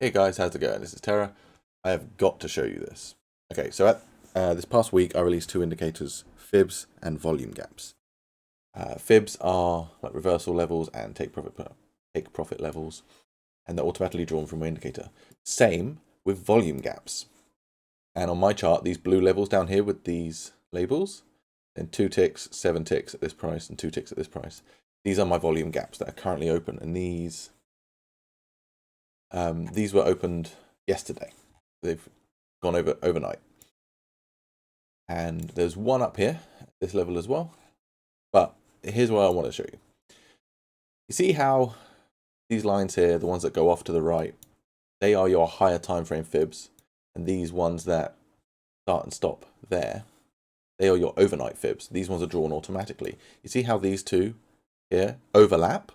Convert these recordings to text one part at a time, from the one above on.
Hey guys, how's it going? This is Terra. I have got to show you this. Okay, so at this past week I released two indicators, fibs and volume gaps. Fibs are like reversal levels and take profit levels, and they're automatically drawn from my indicator. Same with volume gaps. And on my chart, these blue levels down here with these labels, then 2 ticks, 7 ticks at this price, and 2 ticks at this price. These are my volume gaps that are currently open, and these were opened yesterday. They've gone over overnight. And there's one up here at this level as well. But here's what I want to show you. You see how these lines here, the ones that go off to the right, they are your higher time frame fibs. And these ones that start and stop there, they are your overnight fibs. These ones are drawn automatically. You see how these two here overlap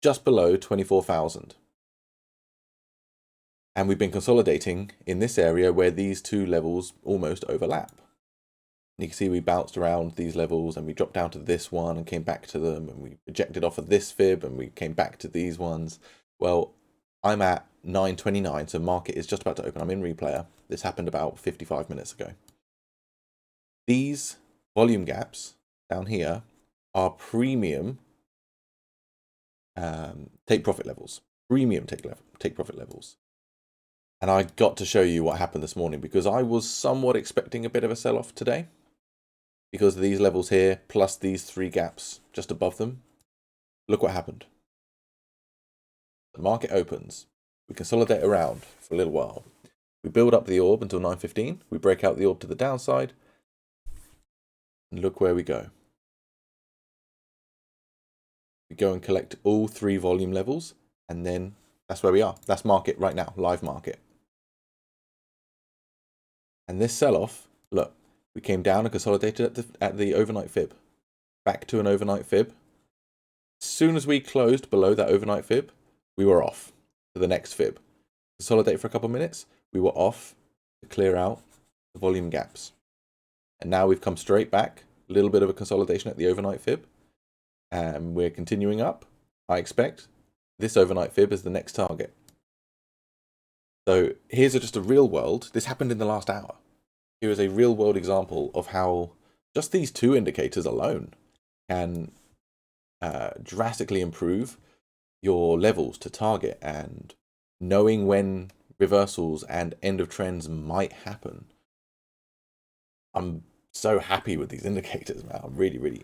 just below 24,000. And we've been consolidating in this area where these two levels almost overlap. You can see we bounced around these levels and we dropped down to this one and came back to them, and we rejected off of this fib and we came back to these ones. Well, I'm at 9:29, so market is just about to open. I'm in replayer. This happened about 55 minutes ago. These volume gaps down here are premium take profit levels. Premium take profit levels. And I got to show you what happened this morning because I was somewhat expecting a bit of a sell-off today because of these levels here plus these three gaps just above them. Look what happened. The market opens. We consolidate around for a little while. We build up the orb until 9:15. We break out the orb to the downside. And look where we go. We go and collect all three volume levels, and then that's where we are. That's market right now, live market. And this sell-off, look, we came down and consolidated at the overnight fib. Back to an overnight fib. As soon as we closed below that overnight fib, we were off to the next fib. Consolidate for a couple of minutes, we were off to clear out the volume gaps. And now we've come straight back, a little bit of a consolidation at the overnight fib. And we're continuing up. I expect this overnight fib is the next target. So here's just a real world. This happened in the last hour. Here is a real world example of how just these two indicators alone can drastically improve your levels to target, and knowing when reversals and end of trends might happen. I'm so happy with these indicators, man.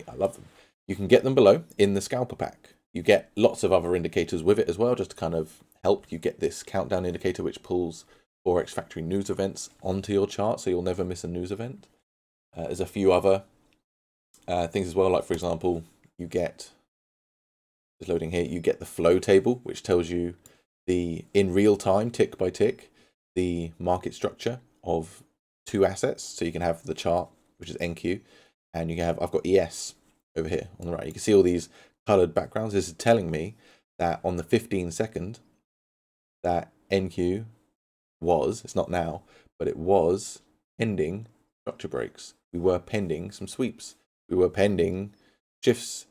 I love them. You can get them below in the scalper pack. You get lots of other indicators with it as well, just to kind of help. You get this countdown indicator which pulls Forex Factory news events onto your chart, so you'll never miss a news event. There's a few other things as well, like for example, you get, just loading here, you get the flow table, which tells you the in real time, tick by tick, the market structure of two assets. So you can have the chart, which is NQ, and you can have, I've got ES over here on the right. You can see all these colored backgrounds. This is telling me that on the 15-second, that NQ was, it's not now, but it was pending structure breaks. We were pending some sweeps. We were pending shifts,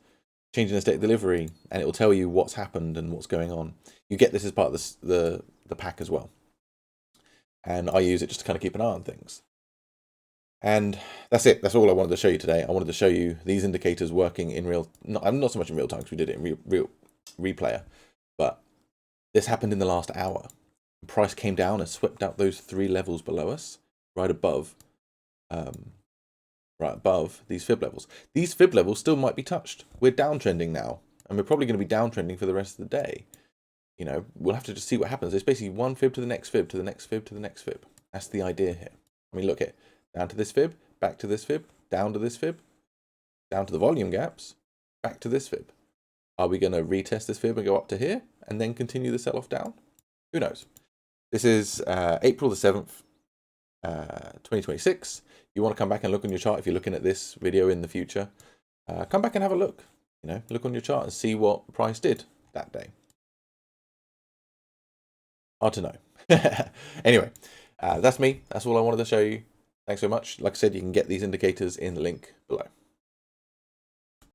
changing the state of delivery, and it will tell you what's happened and what's going on. You get this as part of the pack as well. And I use it just to kind of keep an eye on things. And that's it. That's all I wanted to show you today. I wanted to show you these indicators working in real, not so much in real time because we did it in real replayer, but this happened in the last hour. The price came down and swept out those three levels below us, right above these fib levels. These fib levels still might be touched. We're downtrending now, and we're probably going to be downtrending for the rest of the day. You know, we'll have to just see what happens. It's basically one fib to the next fib, to the next fib, to the next fib. That's the idea here. I mean, look at down to this fib, back to this fib, down to this fib, down to the volume gaps, back to this fib. Are we going to retest this fib and go up to here and then continue the sell-off down? Who knows? This is April the 7th, 2026. You want to come back and look on your chart if you're looking at this video in the future. Come back and have a look. You know, look on your chart and see what the price did that day. Hard to know. Anyway, that's me. That's all I wanted to show you. Thanks so much. Like I said, you can get these indicators in the link below.